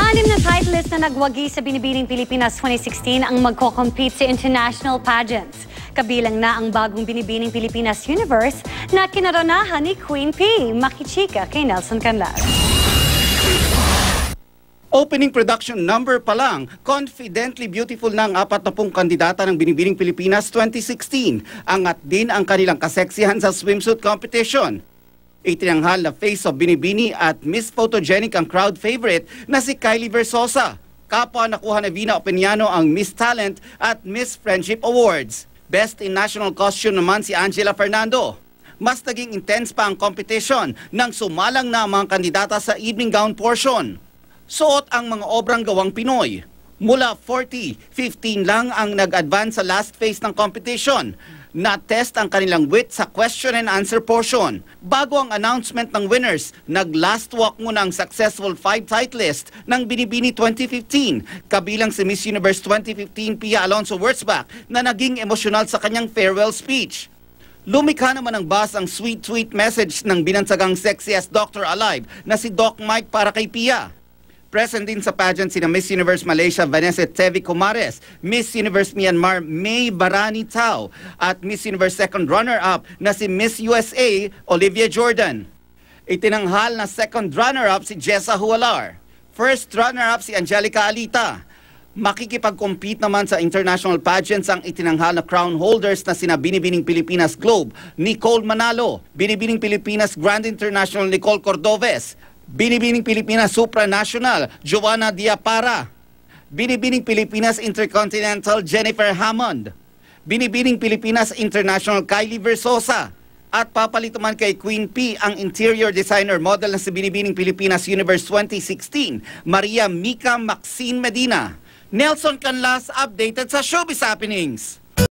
Anim na titleist na nagwagi sa Binibining Pilipinas 2016 ang magko-compete sa international pageants. Kabilang na ang bagong Binibining Pilipinas Universe na kinaranahan ni Queen P. Makichika kay Nelson Canlas. Opening production number pa lang, confidently beautiful na ang 40 kandidata ng Binibining Pilipinas 2016. Angat din ang kanilang kaseksihan sa swimsuit competition. Itinanghal na Face of Binibini at Miss Photogenic ang crowd favorite na si Kylie Versosa. Kapwa nakuha na Vina Openiano ang Miss Talent at Miss Friendship Awards. Best in National Costume naman si Angela Fernando. Mas naging intense pa ang competition nang sumalang na ang mga kandidata sa evening gown portion. Suot ang mga obrang gawang Pinoy. Mula 40, 15 lang ang nag-advance sa last phase ng competition. Na-test ang kanilang wit sa question and answer portion. Bago ang announcement ng winners, nag-last walk muna ang successful 5 titleist ng Binibini 2015, kabilang si Miss Universe 2015 Pia Alonso Wurzbach na naging emosyonal sa kanyang farewell speech. Lumikha naman ng buzz ang sweet message ng binansagang sexiest Dr. Alive na si Doc Mike para kay Pia. Present din sa pageant sina Miss Universe Malaysia Vanessa Tevi Comares, Miss Universe Myanmar May Barani Tao at Miss Universe second runner-up na si Miss USA Olivia Jordan. Itinanghal na second runner-up si Jessa Hualar. First runner-up si Angelica Alita. Makikipag-compete naman sa international pageants ang itinanghal na crown holders na sina Binibining Pilipinas Globe, Nicole Manalo, Binibining Pilipinas Grand International Nicole Cordoves, Binibining Pilipinas Supranational, Joanna Diapara. Binibining Pilipinas Intercontinental, Jennifer Hammond. Binibining Pilipinas International, Kylie Versosa. At papalito man kay Queen P ang interior designer model na si Binibining Pilipinas Universe 2016, Maria Mika Maxine Medina. Nelson Canlas, updated sa Showbiz Happenings.